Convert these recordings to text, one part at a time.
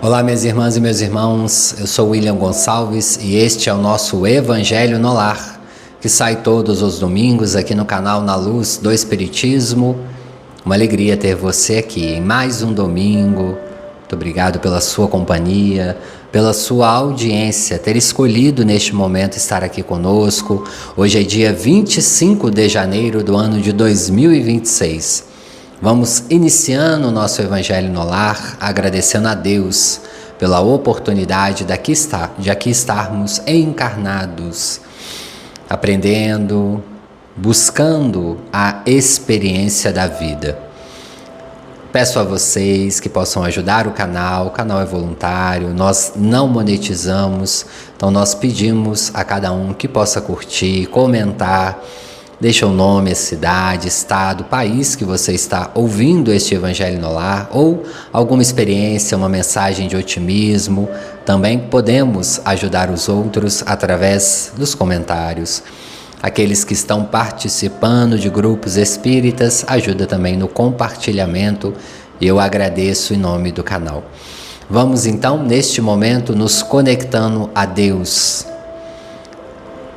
Olá, minhas irmãs e meus irmãos, eu sou William Gonçalves e este é o nosso Evangelho no Lar, que sai todos os domingos aqui no canal Na Luz do Espiritismo. Uma alegria ter você aqui em mais um domingo. Muito obrigado pela sua companhia, pela sua audiência, ter escolhido neste momento estar aqui conosco. Hoje é dia 25 de janeiro do ano de 2026. Vamos iniciando o nosso Evangelho no Lar, agradecendo a Deus pela oportunidade de aqui estarmos encarnados, aprendendo, buscando a experiência da vida. Peço a vocês que possam ajudar o canal é voluntário, nós não monetizamos, então nós pedimos a cada um que possa curtir, comentar, deixa o nome, a cidade, estado, país que você está ouvindo este Evangelho no Lar, ou alguma experiência, uma mensagem de otimismo. Também podemos ajudar os outros através dos comentários. Aqueles que estão participando de grupos espíritas, ajuda também no compartilhamento. Eu agradeço em nome do canal. Vamos então, neste momento, nos conectando a Deus,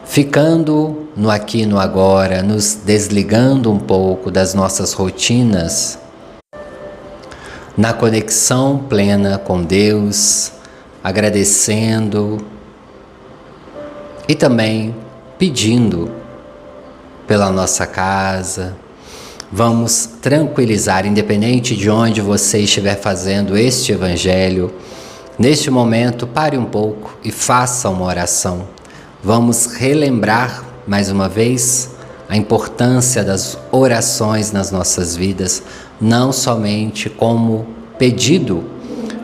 ficando no aqui e no agora, nos desligando um pouco das nossas rotinas, na conexão plena com Deus, agradecendo e também pedindo pela nossa casa. Vamos tranquilizar, independente de onde você estiver fazendo este Evangelho. Neste momento, pare um pouco e faça uma oração. Vamos relembrar mais uma vez a importância das orações nas nossas vidas, não somente como pedido,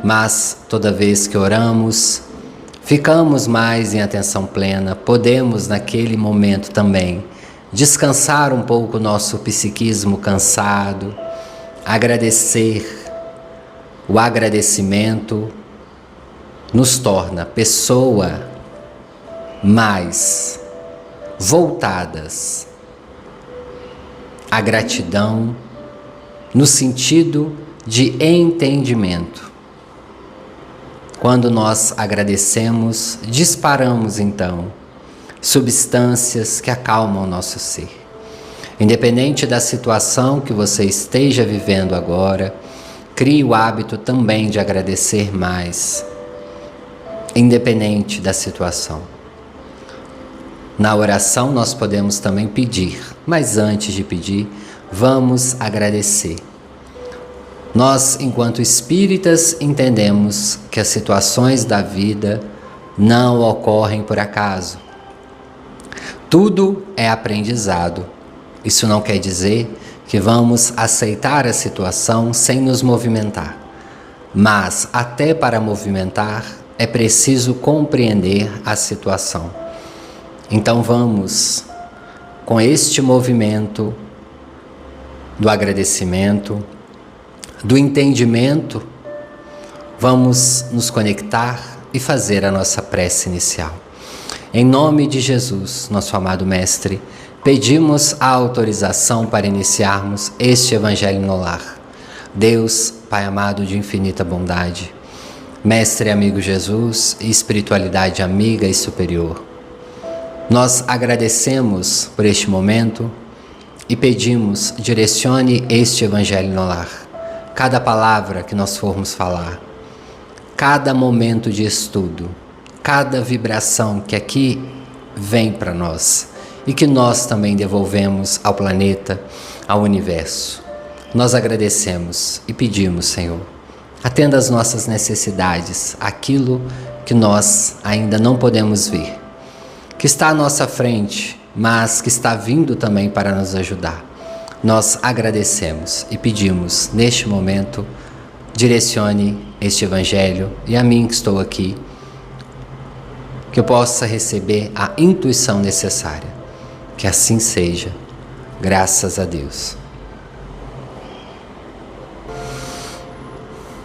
mas toda vez que oramos, ficamos mais em atenção plena, podemos naquele momento também descansar um pouco o nosso psiquismo cansado, agradecer. O agradecimento nos torna pessoa mais voltadas à gratidão no sentido de entendimento. Quando nós agradecemos, disparamos então substâncias que acalmam o nosso ser. Independente da situação que você esteja vivendo agora, crie o hábito também de agradecer mais, independente da situação. Na oração nós podemos também pedir, mas antes de pedir, vamos agradecer. Nós, enquanto espíritas, entendemos que as situações da vida não ocorrem por acaso. Tudo é aprendizado. Isso não quer dizer que vamos aceitar a situação sem nos movimentar. Mas, até para movimentar, é preciso compreender a situação. Então vamos, com este movimento do agradecimento, do entendimento, vamos nos conectar e fazer a nossa prece inicial. Em nome de Jesus, nosso amado Mestre, pedimos a autorização para iniciarmos este Evangelho no Lar. Deus, Pai amado de infinita bondade, Mestre amigo Jesus e espiritualidade amiga e superior, nós agradecemos por este momento e pedimos, direcione este Evangelho no Lar. Cada palavra que nós formos falar, cada momento de estudo, cada vibração que aqui vem para nós e que nós também devolvemos ao planeta, ao universo. Nós agradecemos e pedimos, Senhor, atenda às nossas necessidades, aquilo que nós ainda não podemos ver, que está à nossa frente, mas que está vindo também para nos ajudar. Nós agradecemos e pedimos, neste momento, direcione este Evangelho e a mim que estou aqui, que eu possa receber a intuição necessária. Que assim seja, graças a Deus.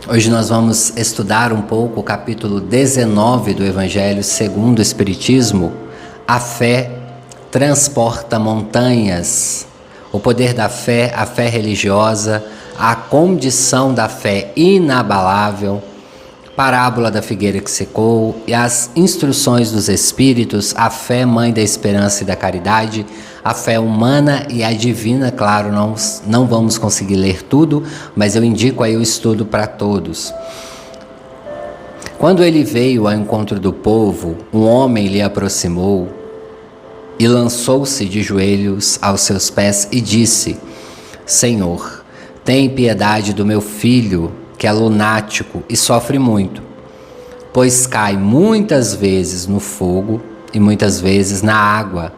Hoje nós vamos estudar um pouco o capítulo 19 do Evangelho segundo o Espiritismo. A fé transporta montanhas. O poder da fé, a fé religiosa, a condição da fé inabalável parábola da figueira que secou e as instruções dos Espíritos, a fé, mãe da esperança e da caridade, a fé humana e a divina. Claro, não vamos conseguir ler tudo, mas eu indico aí o estudo para todos. Quando ele veio ao encontro do povo, um homem lhe aproximou e lançou-se de joelhos aos seus pés e disse: Senhor, tem piedade do meu filho, que é lunático e sofre muito, pois cai muitas vezes no fogo e muitas vezes na água.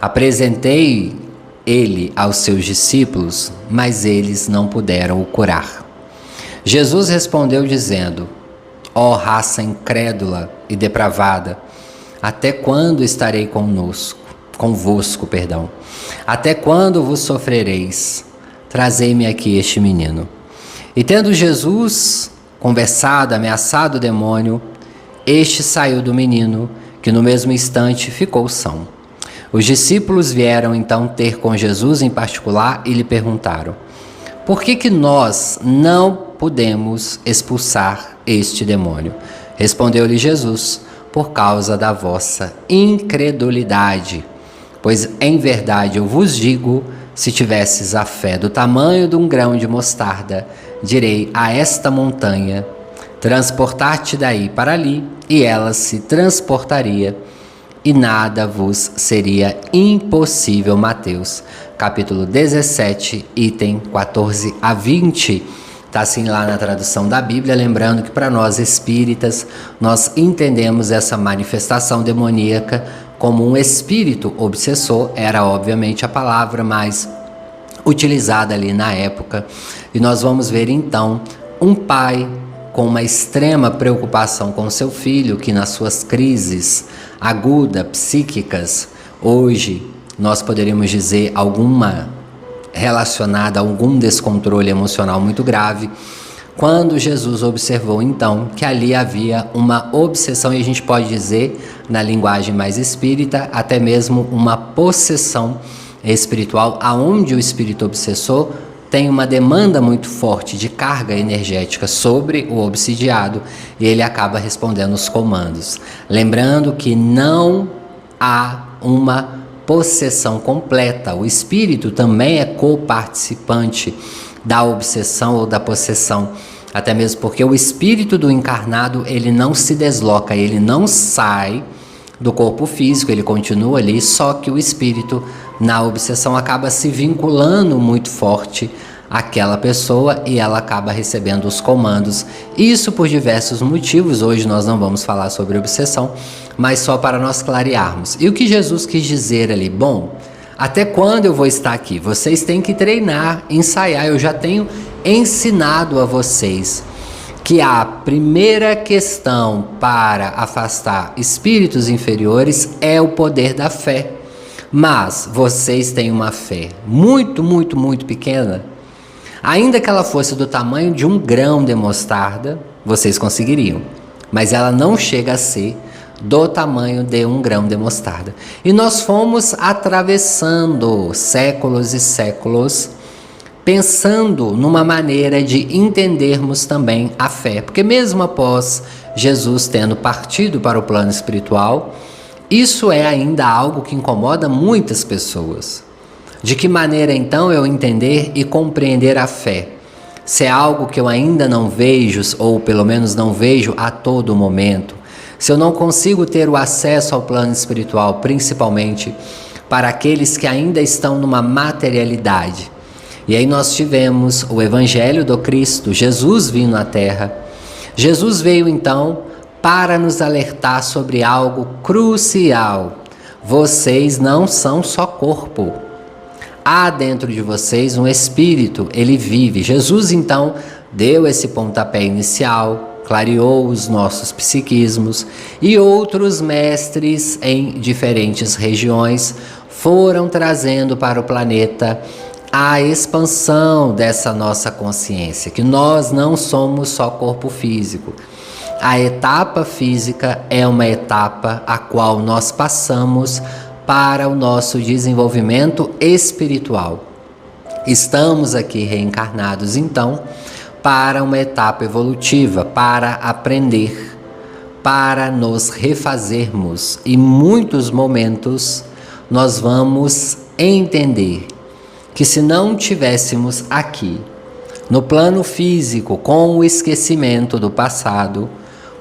Apresentei ele aos seus discípulos, mas eles não puderam o curar. Jesus respondeu dizendo: Ó raça incrédula e depravada, até quando estarei convosco? Até quando vos sofrereis? Trazei-me aqui este menino. E tendo Jesus conversado, ameaçado o demônio, este saiu do menino, que no mesmo instante ficou são. Os discípulos vieram então ter com Jesus em particular e lhe perguntaram: Por que nós não podemos expulsar este demônio? Respondeu-lhe Jesus: Por causa da vossa incredulidade. Pois em verdade eu vos digo, se tivesses a fé do tamanho de um grão de mostarda, direi a esta montanha: transportar-te daí para ali, e ela se transportaria, e nada vos seria impossível. Mateus, capítulo 17, item 14 a 20. Está assim lá na tradução da Bíblia, lembrando que para nós espíritas, nós entendemos essa manifestação demoníaca como um espírito obsessor. Era obviamente a palavra mais utilizada ali na época. E nós vamos ver então um pai com uma extrema preocupação com seu filho, que nas suas crises agudas, psíquicas, hoje nós poderíamos dizer alguma relacionada a algum descontrole emocional muito grave, quando Jesus observou então que ali havia uma obsessão, e a gente pode dizer, na linguagem mais espírita, até mesmo uma possessão espiritual, aonde o espírito obsessor tem uma demanda muito forte de carga energética sobre o obsidiado, e ele acaba respondendo os comandos. Lembrando que não há uma possessão completa, o espírito também é coparticipante da obsessão ou da possessão, até mesmo porque o espírito do encarnado, ele não se desloca, ele não sai do corpo físico, ele continua ali, só que o espírito na obsessão acaba se vinculando muito forte àquela pessoa e ela acaba recebendo os comandos. Isso por diversos motivos. Hoje nós não vamos falar sobre obsessão, mas só para nós clarearmos. E o que Jesus quis dizer ali? Bom, até quando eu vou estar aqui? Vocês têm que treinar, ensaiar. Eu já tenho ensinado a vocês que a primeira questão para afastar espíritos inferiores é o poder da fé. Mas vocês têm uma fé muito, muito, muito pequena. Ainda que ela fosse do tamanho de um grão de mostarda, vocês conseguiriam. Mas ela não chega a ser do tamanho de um grão de mostarda. E nós fomos atravessando séculos e séculos, pensando numa maneira de entendermos também a fé. Porque mesmo após Jesus tendo partido para o plano espiritual, isso é ainda algo que incomoda muitas pessoas. De que maneira então eu entender e compreender a fé? Se é algo que eu ainda não vejo, ou pelo menos não vejo a todo momento, se eu não consigo ter o acesso ao plano espiritual, principalmente para aqueles que ainda estão numa materialidade. E aí nós tivemos o Evangelho do Cristo, Jesus vindo à Terra. Jesus veio então para nos alertar sobre algo crucial. Vocês não são só corpo. Há dentro de vocês um espírito, ele vive. Jesus então deu esse pontapé inicial, clareou os nossos psiquismos, e outros mestres em diferentes regiões foram trazendo para o planeta a expansão dessa nossa consciência, que nós não somos só corpo físico. A etapa física é uma etapa a qual nós passamos para o nosso desenvolvimento espiritual. Estamos aqui reencarnados, então, para uma etapa evolutiva, para aprender, para nos refazermos. E em muitos momentos nós vamos entender que se não tivéssemos aqui, no plano físico, com o esquecimento do passado,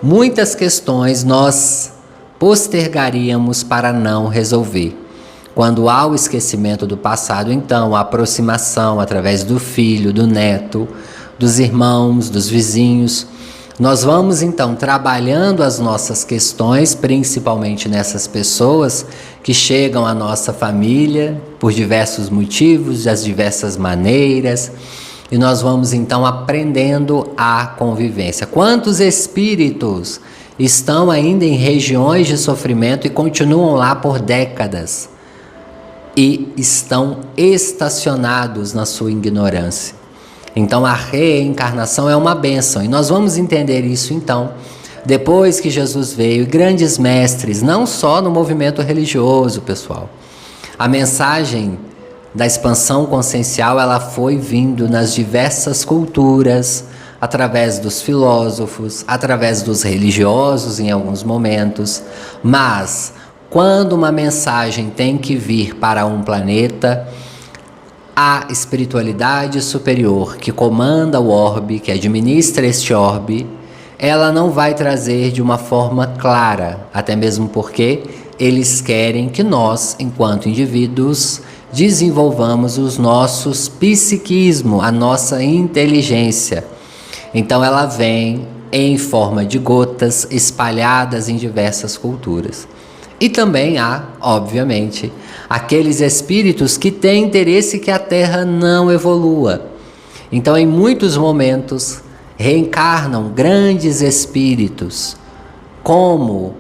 muitas questões nós postergaríamos para não resolver. Quando há o esquecimento do passado, então a aproximação através do filho, do neto, dos irmãos, dos vizinhos, nós vamos então trabalhando as nossas questões, principalmente nessas pessoas que chegam à nossa família por diversos motivos, das diversas maneiras, e nós vamos então aprendendo a convivência. Quantos espíritos estão ainda em regiões de sofrimento e continuam lá por décadas e estão estacionados na sua ignorância? Então a reencarnação é uma bênção, e nós vamos entender isso então depois que Jesus veio, e grandes mestres, não só no movimento religioso, pessoal. A mensagem da expansão consciencial, ela foi vindo nas diversas culturas, através dos filósofos, através dos religiosos em alguns momentos, mas quando uma mensagem tem que vir para um planeta, a espiritualidade superior que comanda o orbe, que administra este orbe, ela não vai trazer de uma forma clara, até mesmo porque eles querem que nós, enquanto indivíduos, desenvolvamos os nossos psiquismo, a nossa inteligência. Então ela vem em forma de gotas espalhadas em diversas culturas. E também há, obviamente, aqueles espíritos que têm interesse que a Terra não evolua. Então, em muitos momentos, reencarnam grandes espíritos com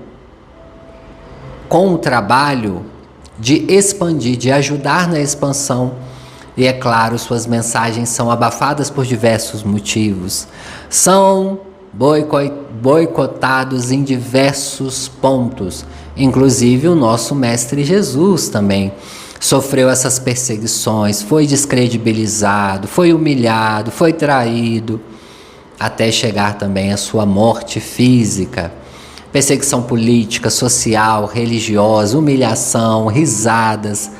o trabalho de expandir, de ajudar na expansão. E é claro, suas mensagens são abafadas por diversos motivos. São boicotados em diversos pontos. Inclusive o nosso Mestre Jesus também sofreu essas perseguições, foi descredibilizado, foi humilhado, foi traído, até chegar também à sua morte física. Perseguição política, social, religiosa, humilhação, risadas.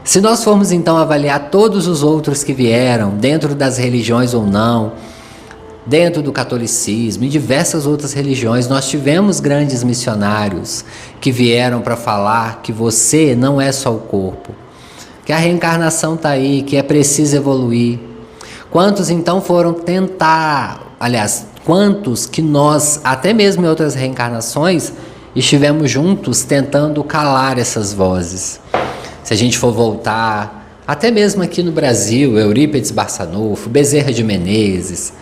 Se nós formos então avaliar todos os outros que vieram, dentro das religiões ou não, dentro do catolicismo e diversas outras religiões, nós tivemos grandes missionários que vieram para falar que você não é só o corpo, que a reencarnação está aí, que é preciso evoluir. Quantos então foram tentar, aliás, quantos que nós, até mesmo em outras reencarnações, estivemos juntos tentando calar essas vozes. Se a gente for voltar, até mesmo aqui no Brasil, Eurípides Barçanufo, Bezerra de Menezes,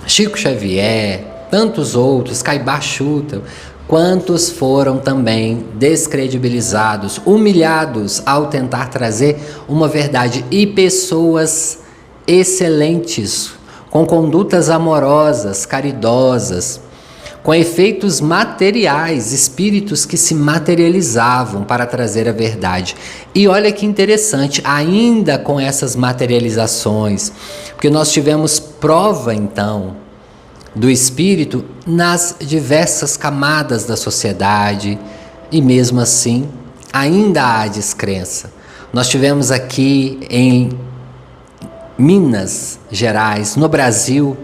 Chico Xavier, tantos outros, Caibá Chuta, quantos foram também descredibilizados, humilhados ao tentar trazer uma verdade, e pessoas excelentes, com condutas amorosas, caridosas, com efeitos materiais, espíritos que se materializavam para trazer a verdade. E olha que interessante, ainda com essas materializações, porque nós tivemos prova então do espírito nas diversas camadas da sociedade, e mesmo assim ainda há descrença. Nós tivemos aqui em Minas Gerais, no Brasil,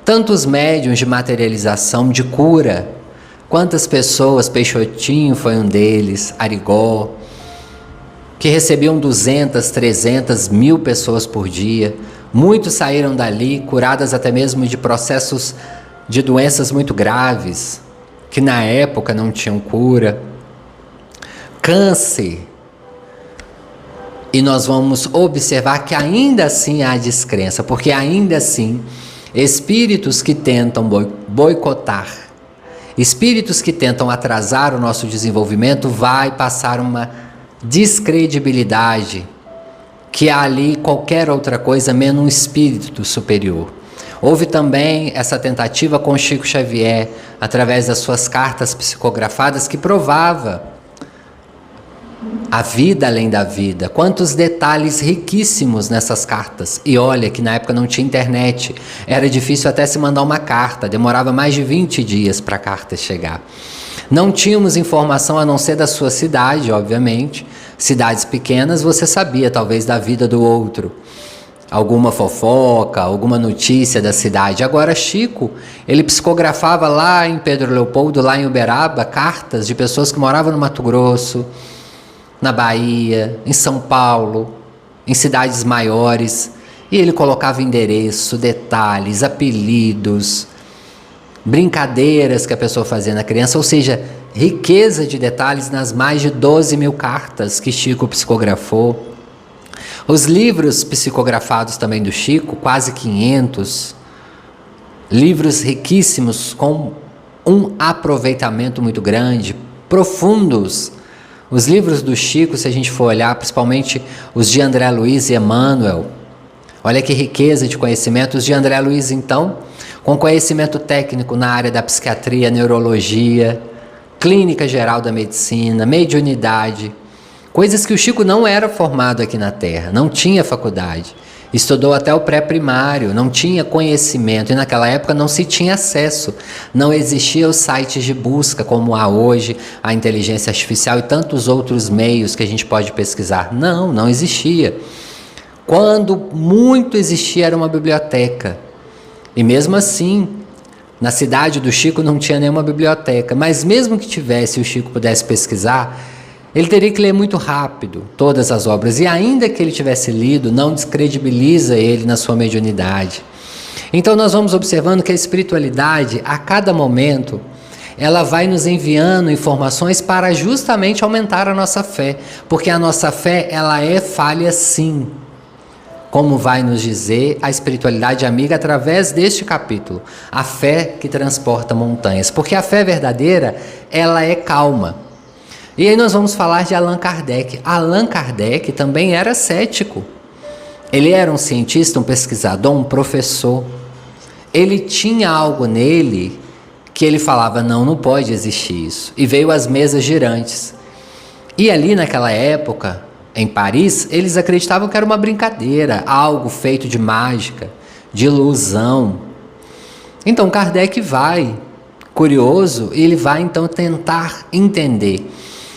tantos médiuns de materialização, de cura. Quantas pessoas, Peixotinho foi um deles, Arigó, que recebiam 200, 300, 1000 pessoas por dia. Muitos saíram dali curadas até mesmo de processos de doenças muito graves, que na época não tinham cura. Câncer. E nós vamos observar que ainda assim há descrença, porque ainda assim espíritos que tentam boicotar, espíritos que tentam atrasar o nosso desenvolvimento, vai passar uma descredibilidade, que há ali qualquer outra coisa menos um espírito superior. Houve também essa tentativa com Chico Xavier, através das suas cartas psicografadas, que provava A vida além da vida. Quantos detalhes riquíssimos nessas cartas. E olha que na época não tinha internet. Era difícil até se mandar uma carta. Demorava mais de 20 dias para a carta chegar. Não tínhamos informação a não ser da sua cidade, obviamente. Cidades pequenas você sabia talvez da vida do outro. Alguma fofoca, alguma notícia da cidade. Agora Chico, ele psicografava lá em Pedro Leopoldo, lá em Uberaba, cartas de pessoas que moravam no Mato Grosso, na Bahia, em São Paulo, em cidades maiores. E ele colocava endereço, detalhes, apelidos, brincadeiras que a pessoa fazia na criança, ou seja, riqueza de detalhes nas mais de 12 mil cartas que Chico psicografou. Os livros psicografados também do Chico, quase 500, livros riquíssimos, com um aproveitamento muito grande, profundos. Os livros do Chico, se a gente for olhar, principalmente os de André Luiz e Emmanuel, olha que riqueza de conhecimento. Os de André Luiz, então, com conhecimento técnico na área da psiquiatria, neurologia, clínica geral da medicina, mediunidade, coisas que o Chico não era formado aqui na Terra, não tinha faculdade. Estudou até o pré-primário, não tinha conhecimento, e naquela época não se tinha acesso. Não existiam os sites de busca como há hoje, a inteligência artificial e tantos outros meios que a gente pode pesquisar. Não existia. Quando muito existia era uma biblioteca. E mesmo assim, na cidade do Chico não tinha nenhuma biblioteca, mas mesmo que tivesse e o Chico pudesse pesquisar, ele teria que ler muito rápido todas as obras, e ainda que ele tivesse lido, não descredibiliza ele na sua mediunidade. Então nós vamos observando que a espiritualidade, a cada momento, ela vai nos enviando informações para justamente aumentar a nossa fé, porque a nossa fé, ela é falha sim, como vai nos dizer a espiritualidade amiga através deste capítulo, a fé que transporta montanhas, porque a fé verdadeira, ela é calma. E aí nós vamos falar de Allan Kardec. Allan Kardec também era cético. Ele era um cientista, um pesquisador, um professor. Ele tinha algo nele que ele falava, não pode existir isso. E veio as mesas girantes. E ali naquela época, em Paris, eles acreditavam que era uma brincadeira, algo feito de mágica, de ilusão. Então Kardec vai, curioso, e ele vai então tentar entender.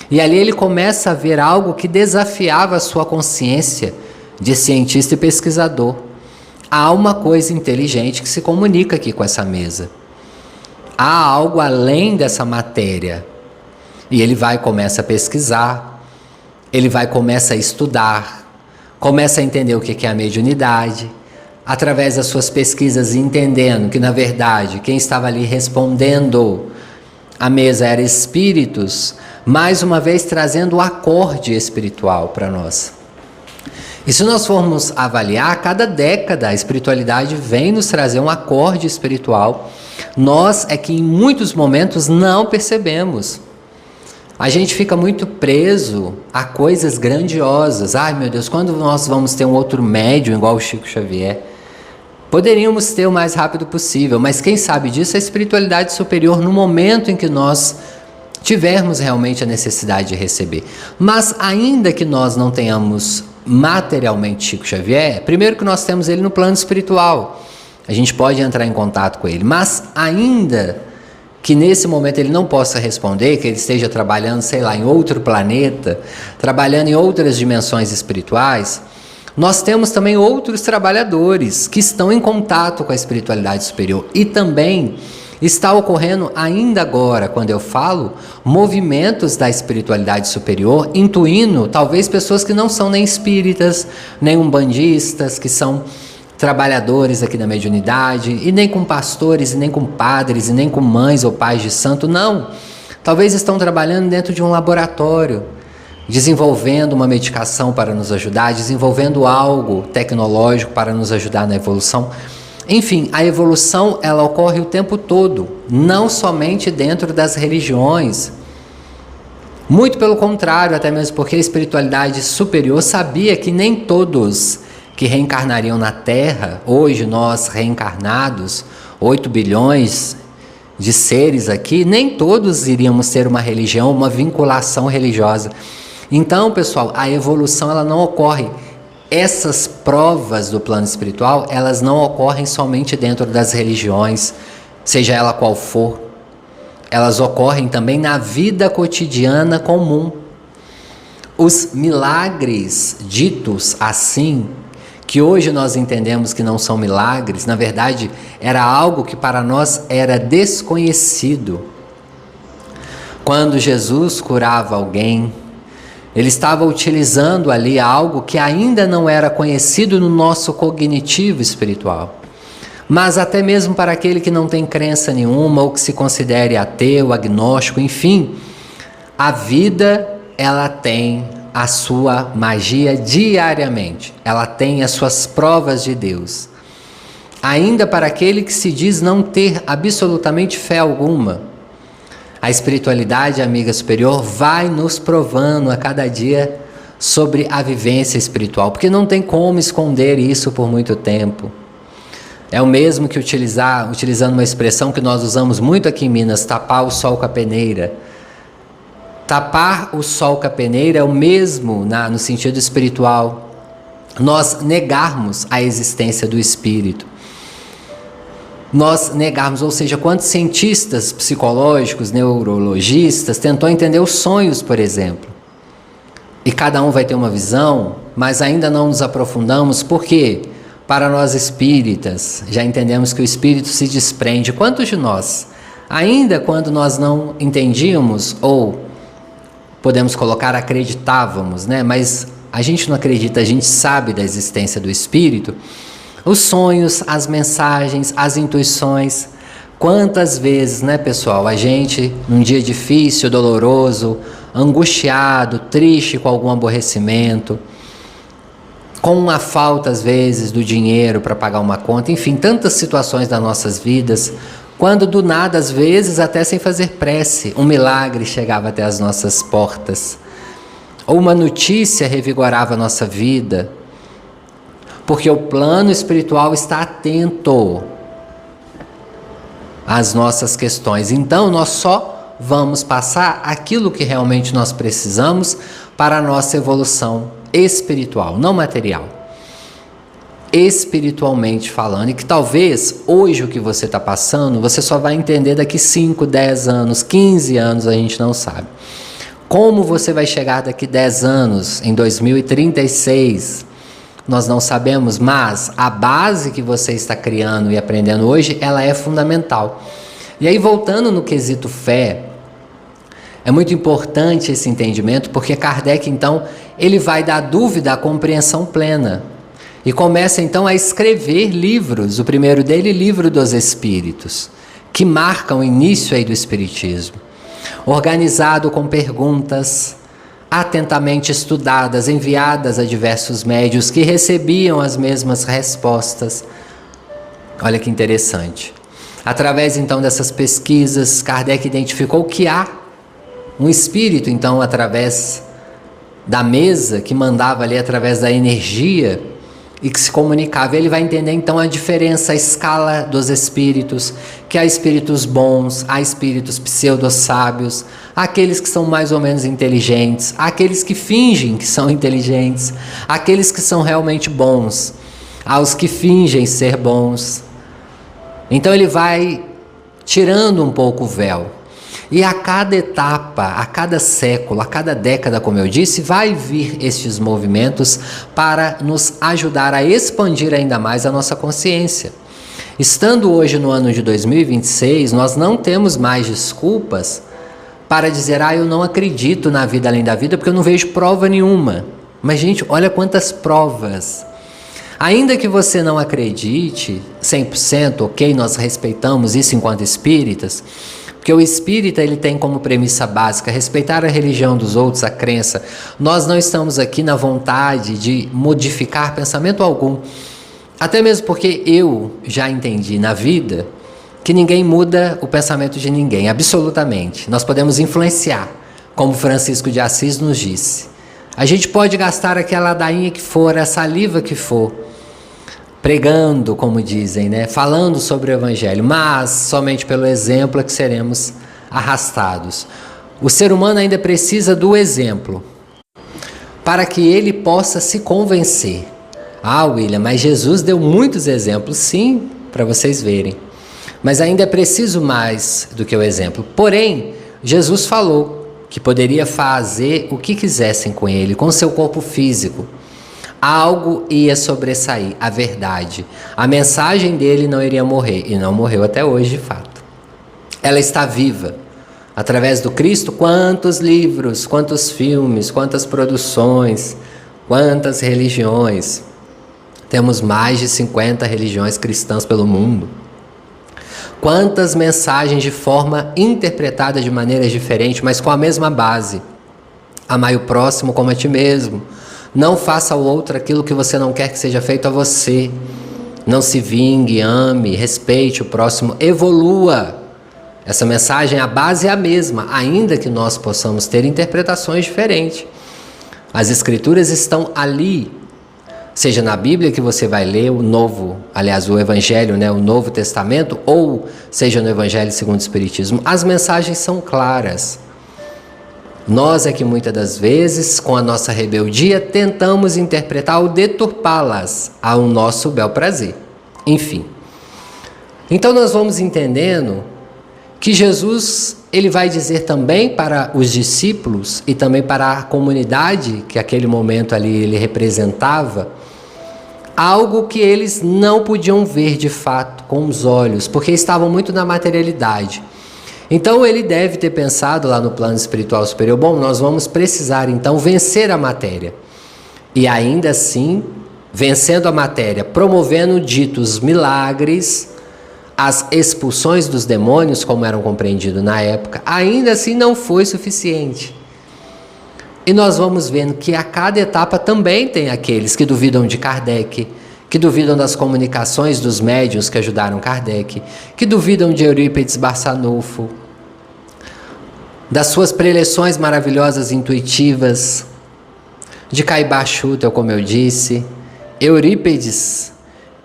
E ali ele começa a ver algo que desafiava a sua consciência de cientista e pesquisador. Há uma coisa inteligente que se comunica aqui com essa mesa. Há algo além dessa matéria. E ele vai e começa a pesquisar, ele vai e começa a estudar, começa a entender o que é a mediunidade, através das suas pesquisas, entendendo que, na verdade, quem estava ali respondendo à mesa eram espíritos, mais uma vez trazendo o acorde espiritual para nós. E se nós formos avaliar, a cada década a espiritualidade vem nos trazer um acorde espiritual. Nós é que em muitos momentos não percebemos. A gente fica muito preso a coisas grandiosas. Ai meu Deus, quando nós vamos ter um outro médium igual o Chico Xavier? Poderíamos ter o mais rápido possível, mas quem sabe disso é a espiritualidade superior no momento em que nós tivermos realmente a necessidade de receber. Mas ainda que nós não tenhamos materialmente Chico Xavier, primeiro que nós temos ele no plano espiritual, a gente pode entrar em contato com ele, mas ainda que nesse momento ele não possa responder, que ele esteja trabalhando, sei lá, em outro planeta, trabalhando em outras dimensões espirituais, nós temos também outros trabalhadores que estão em contato com a espiritualidade superior. E também está ocorrendo ainda agora, quando eu falo, movimentos da espiritualidade superior, intuindo talvez pessoas que não são nem espíritas, nem umbandistas, que são trabalhadores aqui da mediunidade, e nem com pastores, e nem com padres, e nem com mães ou pais de santo, não. Talvez estão trabalhando dentro de um laboratório, desenvolvendo uma medicação para nos ajudar, desenvolvendo algo tecnológico para nos ajudar na evolução. Enfim, a evolução ela ocorre o tempo todo, não somente dentro das religiões. Muito pelo contrário, até mesmo porque a espiritualidade superior sabia que nem todos que reencarnariam na Terra, hoje nós reencarnados, 8 bilhões de seres aqui, nem todos iríamos ter uma religião, uma vinculação religiosa. Então, pessoal, a evolução ela não ocorre. Essas provas do plano espiritual, elas não ocorrem somente dentro das religiões, seja ela qual for. Elas ocorrem também na vida cotidiana comum. Os milagres ditos assim, que hoje nós entendemos que não são milagres, na verdade era algo que para nós era desconhecido. Quando Jesus curava alguém, ele estava utilizando ali algo que ainda não era conhecido no nosso cognitivo espiritual. Mas até mesmo para aquele que não tem crença nenhuma ou que se considere ateu, agnóstico, enfim, a vida ela tem a sua magia diariamente. Ela tem as suas provas de Deus. Ainda para aquele que se diz não ter absolutamente fé alguma, a espiritualidade, amiga superior, vai nos provando a cada dia sobre a vivência espiritual, porque não tem como esconder isso por muito tempo. É o mesmo que utilizando uma expressão que nós usamos muito aqui em Minas, tapar o sol com a peneira. Tapar o sol com a peneira é o mesmo no sentido espiritual. Nós negarmos a existência do espírito. Nós negarmos, ou seja, quantos cientistas psicológicos, neurologistas tentou entender os sonhos, por exemplo. E cada um vai ter uma visão, mas ainda não nos aprofundamos, por quê? Para nós espíritas, já entendemos que o espírito se desprende. Quantos de nós, ainda quando nós não entendíamos, ou podemos colocar acreditávamos, né? Mas a gente não acredita, a gente sabe da existência do espírito. Os sonhos, as mensagens, as intuições. Quantas vezes, né, pessoal, a gente, num dia difícil, doloroso, angustiado, triste com algum aborrecimento, com uma falta, às vezes, do dinheiro para pagar uma conta, enfim, tantas situações das nossas vidas, quando do nada, às vezes, até sem fazer prece, um milagre chegava até as nossas portas, ou uma notícia revigorava a nossa vida, porque o plano espiritual está atento às nossas questões. Então, nós só vamos passar aquilo que realmente nós precisamos para a nossa evolução espiritual, não material. Espiritualmente falando, e que talvez hoje o que você está passando, você só vai entender daqui 5, 10 anos, 15 anos, a gente não sabe. Como você vai chegar daqui 10 anos, em 2036, nós não sabemos, mas a base que você está criando e aprendendo hoje, ela é fundamental. E aí, voltando no quesito fé, é muito importante esse entendimento, porque Kardec, então, ele vai da dúvida à compreensão plena. E começa, então, a escrever livros. O primeiro dele, Livro dos Espíritos, que marca o início aí do Espiritismo. Organizado com perguntas atentamente estudadas, enviadas a diversos médiuns que recebiam as mesmas respostas. Olha que interessante. Através, então, dessas pesquisas, Kardec identificou que há um espírito, então, através da mesa, que mandava ali através da energia e que se comunicava. Ele vai entender, então, a diferença, a escala dos espíritos, que há espíritos bons, há espíritos pseudo-sábios, aqueles que são mais ou menos inteligentes, aqueles que fingem que são inteligentes, aqueles que são realmente bons, aos que fingem ser bons. Então ele vai tirando um pouco o véu. E a cada etapa, a cada século, a cada década, como eu disse, vai vir estes movimentos para nos ajudar a expandir ainda mais a nossa consciência. Estando hoje no ano de 2026, nós não temos mais desculpas para dizer, eu não acredito na vida além da vida, porque eu não vejo prova nenhuma. Mas, gente, olha quantas provas. Ainda que você não acredite 100%, ok, nós respeitamos isso enquanto espíritas, porque o espírita ele tem como premissa básica respeitar a religião dos outros, a crença. Nós não estamos aqui na vontade de modificar pensamento algum. Até mesmo porque eu já entendi na vida que ninguém muda o pensamento de ninguém, absolutamente. Nós podemos influenciar, como Francisco de Assis nos disse. A gente pode gastar aquela ladainha que for, a saliva que for, pregando, como dizem, né? Falando sobre o Evangelho, mas somente pelo exemplo é que seremos arrastados. O ser humano ainda precisa do exemplo. para que ele possa se convencer. Ah, William, mas Jesus deu muitos exemplos, sim, para vocês verem. Mas ainda é preciso mais do que o exemplo. Porém, Jesus falou que poderia fazer o que quisessem com ele, com seu corpo físico. Algo ia sobressair, a verdade. A mensagem dele não iria morrer, e não morreu até hoje, de fato. Ela está viva. Através do Cristo, quantos livros, quantos filmes, quantas produções, quantas religiões. Temos mais de 50 religiões cristãs pelo mundo. Quantas mensagens de forma interpretada de maneiras diferentes, mas com a mesma base. Amai o próximo como a ti mesmo. Não faça ao outro aquilo que você não quer que seja feito a você. Não se vingue, ame, respeite o próximo, evolua. Essa mensagem, a base é a mesma, ainda que nós possamos ter interpretações diferentes. As Escrituras estão ali, seja na Bíblia que você vai ler, o Evangelho, o Novo Testamento, ou seja no Evangelho segundo o Espiritismo, as mensagens são claras. Nós é que muitas das vezes, com a nossa rebeldia, tentamos interpretar ou deturpá-las ao nosso bel prazer. Enfim. Então nós vamos entendendo que Jesus, ele vai dizer também para os discípulos e também para a comunidade que aquele momento ali ele representava, algo que eles não podiam ver de fato com os olhos, porque estavam muito na materialidade. Então ele deve ter pensado lá no plano espiritual superior, bom, nós vamos precisar então vencer a matéria. E ainda assim, vencendo a matéria, promovendo ditos milagres, as expulsões dos demônios, como eram compreendidos na época, ainda assim não foi suficiente. E nós vamos vendo que a cada etapa também tem aqueles que duvidam de Kardec, que duvidam das comunicações dos médiuns que ajudaram Kardec, que duvidam de Eurípides Barçanufo, das suas preleções maravilhosas intuitivas, de Caibá Schutel, como eu disse, Eurípides,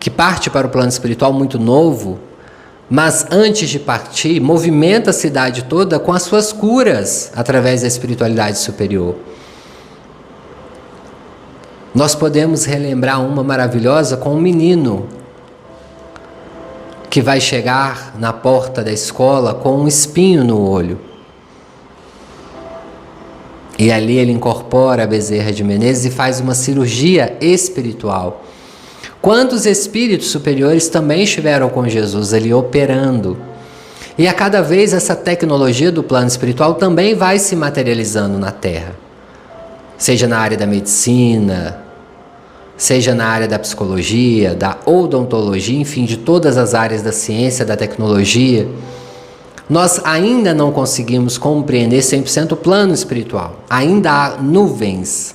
que parte para o plano espiritual muito novo, mas antes de partir, movimenta a cidade toda com as suas curas através da espiritualidade superior. Nós podemos relembrar uma maravilhosa com um menino que vai chegar na porta da escola com um espinho no olho. E ali ele incorpora a Bezerra de Menezes e faz uma cirurgia espiritual. Quantos espíritos superiores também estiveram com Jesus ali operando? E a cada vez essa tecnologia do plano espiritual também vai se materializando na Terra. Seja na área da medicina, seja na área da psicologia, da odontologia, enfim, de todas as áreas da ciência, da tecnologia. Nós ainda não conseguimos compreender 100% o plano espiritual. Ainda há nuvens.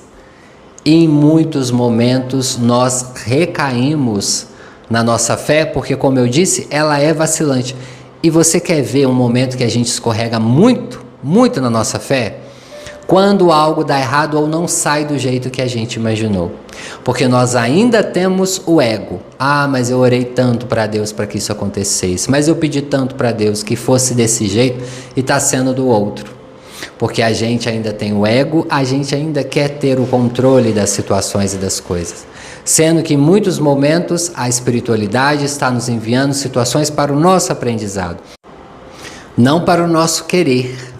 E em muitos momentos nós recaímos na nossa fé, porque, como eu disse, ela é vacilante. E você quer ver um momento que a gente escorrega muito, muito na nossa fé? Quando algo dá errado ou não sai do jeito que a gente imaginou. Porque nós ainda temos o ego. Ah, mas eu orei tanto para Deus para que isso acontecesse. Mas eu pedi tanto para Deus que fosse desse jeito e está sendo do outro. Porque a gente ainda tem o ego, a gente ainda quer ter o controle das situações e das coisas. Sendo que em muitos momentos a espiritualidade está nos enviando situações para o nosso aprendizado. Não para o nosso querer.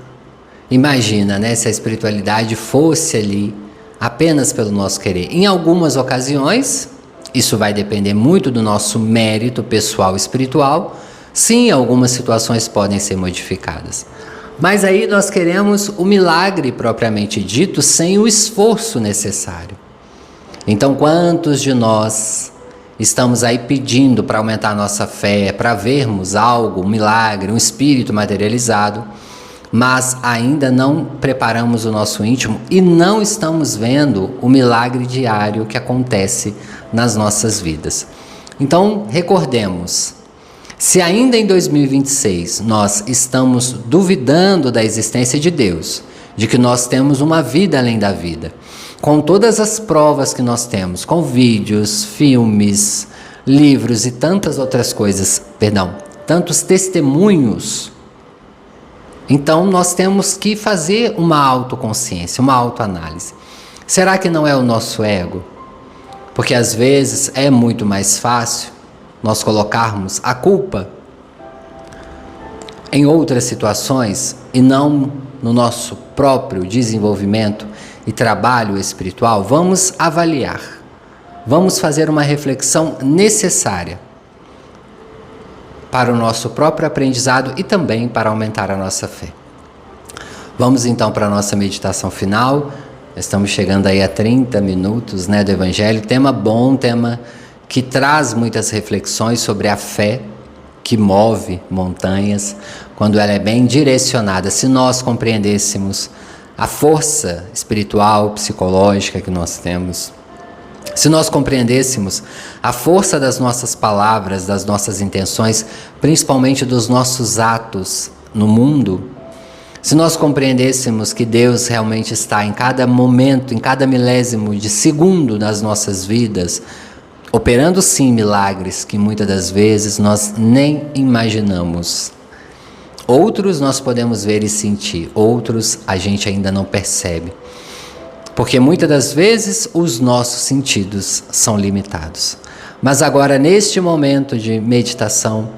Imagina, se a espiritualidade fosse ali apenas pelo nosso querer. Em algumas ocasiões, isso vai depender muito do nosso mérito pessoal espiritual. Sim, algumas situações podem ser modificadas. Mas aí nós queremos o milagre propriamente dito sem o esforço necessário. Então, quantos de nós estamos aí pedindo para aumentar a nossa fé, para vermos algo, um milagre, um espírito materializado, mas ainda não preparamos o nosso íntimo e não estamos vendo o milagre diário que acontece nas nossas vidas. Então, recordemos, se ainda em 2026 nós estamos duvidando da existência de Deus, de que nós temos uma vida além da vida, com todas as provas que nós temos, com vídeos, filmes, livros e tantas outras coisas, tantos testemunhos, então nós temos que fazer uma autoconsciência, uma autoanálise. Será que não é o nosso ego? Porque às vezes é muito mais fácil nós colocarmos a culpa em outras situações e não no nosso próprio desenvolvimento e trabalho espiritual. Vamos avaliar, vamos fazer uma reflexão necessária para o nosso próprio aprendizado e também para aumentar a nossa fé. Vamos então para a nossa meditação final. Estamos chegando aí a 30 minutos, do Evangelho. Tema bom, tema que traz muitas reflexões sobre a fé que move montanhas, quando ela é bem direcionada. Se nós compreendêssemos a força espiritual, psicológica que nós temos, se nós compreendêssemos a força das nossas palavras, das nossas intenções, principalmente dos nossos atos no mundo, se nós compreendêssemos que Deus realmente está em cada momento, em cada milésimo de segundo das nossas vidas, operando sim milagres que muitas das vezes nós nem imaginamos. Outros nós podemos ver e sentir, outros a gente ainda não percebe. Porque muitas das vezes os nossos sentidos são limitados. Mas agora, neste momento de meditação,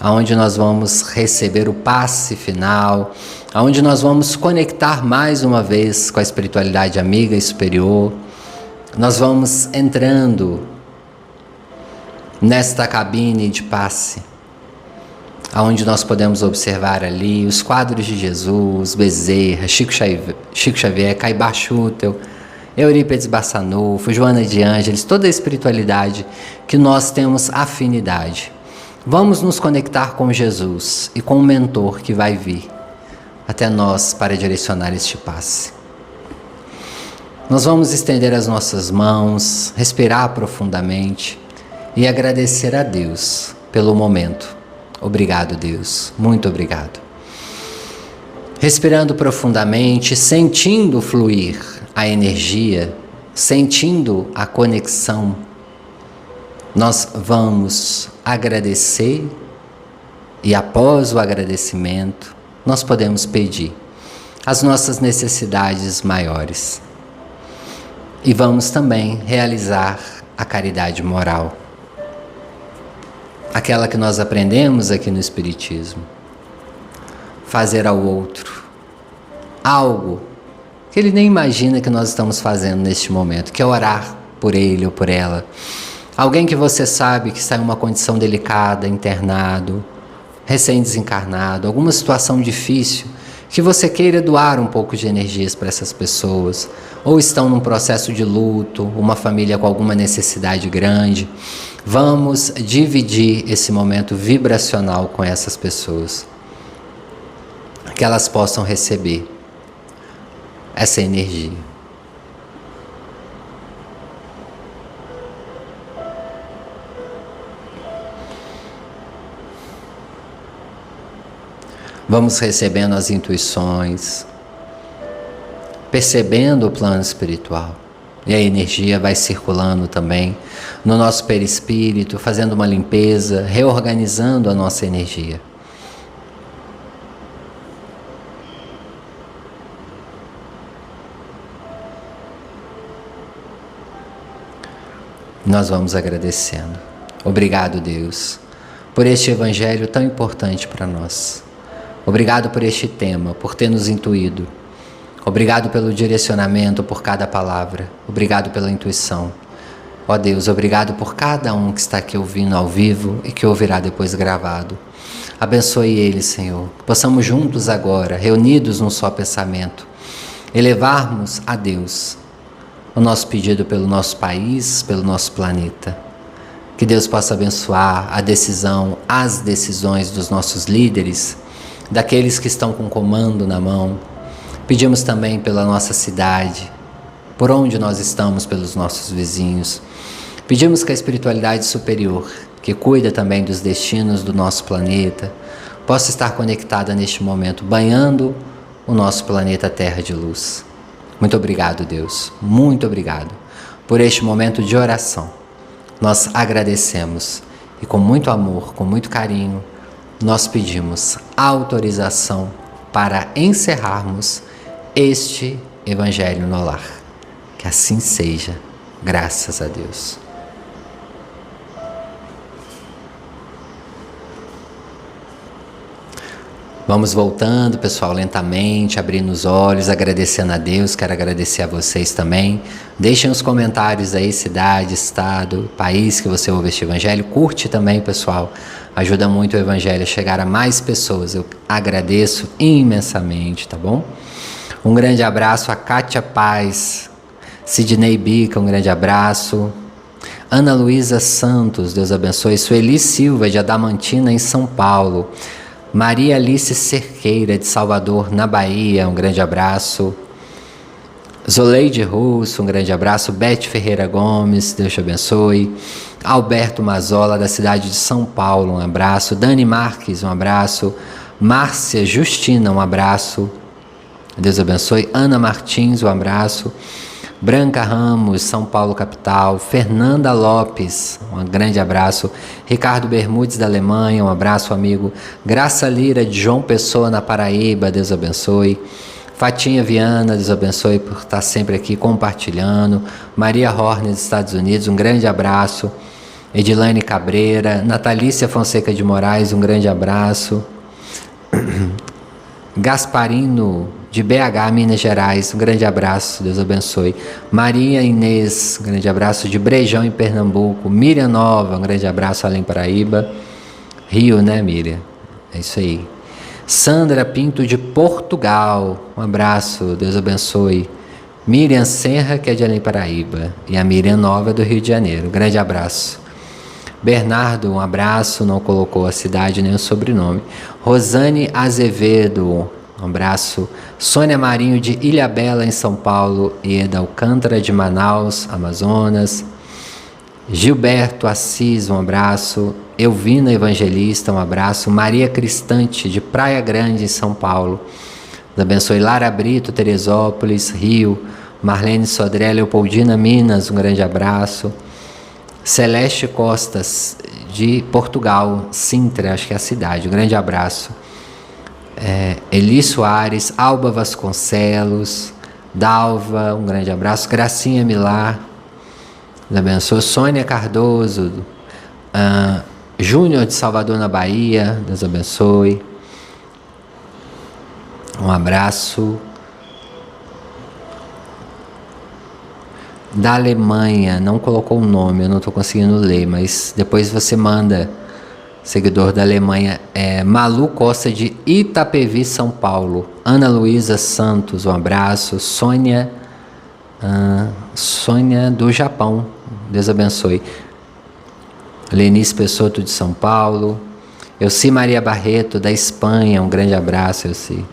onde nós vamos receber o passe final, onde nós vamos conectar mais uma vez com a espiritualidade amiga e superior, nós vamos entrando nesta cabine de passe, onde nós podemos observar ali os quadros de Jesus, Bezerra, Chico Xavier, Caibá Schutel, Eurípides Barçanufo, Joana de Ângeles, toda a espiritualidade que nós temos afinidade. Vamos nos conectar com Jesus e com o mentor que vai vir até nós para direcionar este passe. Nós vamos estender as nossas mãos, respirar profundamente e agradecer a Deus pelo momento. Obrigado, Deus. Muito obrigado. Respirando profundamente, sentindo fluir a energia, sentindo a conexão, nós vamos agradecer e após o agradecimento, nós podemos pedir as nossas necessidades maiores. E vamos também realizar a caridade moral, aquela que nós aprendemos aqui no Espiritismo. Fazer ao outro algo que ele nem imagina que nós estamos fazendo neste momento, que é orar por ele ou por ela. Alguém que você sabe que está em uma condição delicada, internado, recém-desencarnado, alguma situação difícil, que você queira doar um pouco de energias para essas pessoas, ou estão num processo de luto, uma família com alguma necessidade grande. Vamos dividir esse momento vibracional com essas pessoas, que elas possam receber essa energia. Vamos recebendo as intuições, percebendo o plano espiritual. E a energia vai circulando também no nosso perispírito, fazendo uma limpeza, reorganizando a nossa energia. Nós vamos agradecendo. Obrigado, Deus, por este evangelho tão importante para nós. Obrigado por este tema, por ter nos intuído. Obrigado pelo direcionamento, por cada palavra. Obrigado pela intuição. Ó Deus, obrigado por cada um que está aqui ouvindo ao vivo e que ouvirá depois gravado. Abençoe eles, Senhor. Que possamos juntos agora, reunidos num só pensamento, elevarmos a Deus o nosso pedido pelo nosso país, pelo nosso planeta. Que Deus possa abençoar a decisão, as decisões dos nossos líderes, daqueles que estão com comando na mão. Pedimos também pela nossa cidade, por onde nós estamos, pelos nossos vizinhos. Pedimos que a espiritualidade superior, que cuida também dos destinos do nosso planeta, possa estar conectada neste momento, banhando o nosso planeta Terra de luz. Muito obrigado, Deus. Muito obrigado por este momento de oração. Nós agradecemos e com muito amor, com muito carinho, nós pedimos autorização para encerrarmos este Evangelho no Lar. Que assim seja, graças a Deus. Vamos voltando, pessoal, lentamente, abrindo os olhos, agradecendo a Deus. Quero agradecer a vocês também. Deixem os comentários aí, cidade, estado, país que você ouve este evangelho. Curte também, pessoal. Ajuda muito o evangelho a chegar a mais pessoas. Eu agradeço imensamente, tá bom? Um grande abraço a Kátia Paz, Sidney Bica, um grande abraço. Ana Luísa Santos, Deus abençoe. Sueli Silva, de Adamantina, em São Paulo. Maria Alice Cerqueira, de Salvador, na Bahia, um grande abraço. Zoleide Russo, um grande abraço. Beth Ferreira Gomes, Deus te abençoe. Alberto Mazola, da cidade de São Paulo, um abraço. Dani Marques, um abraço. Márcia Justina, um abraço. Deus abençoe. Ana Martins, um abraço. Branca Ramos, São Paulo capital. Fernanda Lopes, um grande abraço. Ricardo Bermudes, da Alemanha, um abraço, amigo. Graça Lira, de João Pessoa, na Paraíba, Deus abençoe. Fatinha Viana, Deus abençoe por estar sempre aqui compartilhando. Maria Horner, dos Estados Unidos, um grande abraço. Edilane Cabreira. Natalícia Fonseca de Moraes, um grande abraço. Gasparino, de BH, Minas Gerais, um grande abraço, Deus abençoe. Maria Inês, um grande abraço, de Brejão, em Pernambuco. Miriam Nova, um grande abraço, além Paraíba. Rio, né, Miriam? É isso aí. Sandra Pinto, de Portugal, um abraço, Deus abençoe. Miriam Serra, que é de Além Paraíba. E a Miriam Nova, do Rio de Janeiro, um grande abraço. Bernardo, um abraço, não colocou a cidade nem o sobrenome. Rosane Azevedo, um abraço. Sônia Marinho, de Ilhabela, em São Paulo. Ieda Alcântara, de Manaus, Amazonas. Gilberto Assis, um abraço. Elvina Evangelista, um abraço. Maria Cristante, de Praia Grande, em São Paulo. Deus abençoe. Lara Brito, Teresópolis, Rio. Marlene Sodré, Leopoldina, Minas, um grande abraço. Celeste Costas, de Portugal, Sintra, acho que é a cidade, um grande abraço. Eli Soares, Alba Vasconcelos, Dalva, um grande abraço. Gracinha Milar, Deus abençoe. Sônia Cardoso, Júnior de Salvador, na Bahia, Deus abençoe. Um abraço. Da Alemanha, não colocou o nome, eu não estou conseguindo ler, mas depois você manda. Seguidor da Alemanha, Malu Costa, de Itapevi, São Paulo. Ana Luísa Santos, um abraço. Sônia do Japão, Deus abençoe. Lenice Pessoto, de São Paulo. Elci Maria Barreto, da Espanha, um grande abraço, Elci.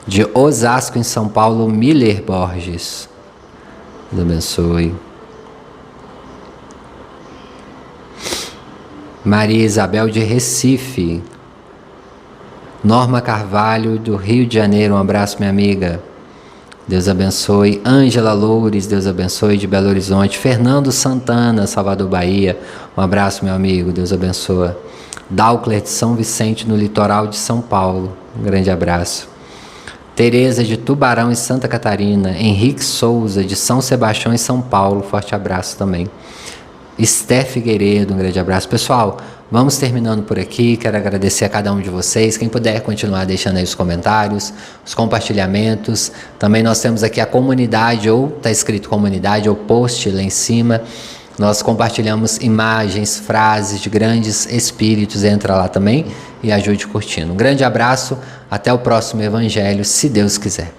De Osasco, em São Paulo, Miller Borges, Deus abençoe. Maria Isabel, de Recife. Norma Carvalho, do Rio de Janeiro, um abraço, minha amiga, Deus abençoe. Ângela Loures, Deus abençoe, de Belo Horizonte. Fernando Santana, Salvador, Bahia, um abraço, meu amigo, Deus abençoe. Daucler, de São Vicente, no litoral de São Paulo, um grande abraço. Tereza, de Tubarão, em Santa Catarina. Henrique Souza, de São Sebastião, em São Paulo, forte abraço também. Esther Figueiredo, um grande abraço. Pessoal, vamos terminando por aqui. Quero agradecer a cada um de vocês. Quem puder continuar deixando aí os comentários, os compartilhamentos. Também nós temos aqui a comunidade, ou está escrito comunidade, ou post lá em cima. Nós compartilhamos imagens, frases de grandes espíritos. Entra lá também e ajude curtindo. Um grande abraço. Até o próximo evangelho, se Deus quiser.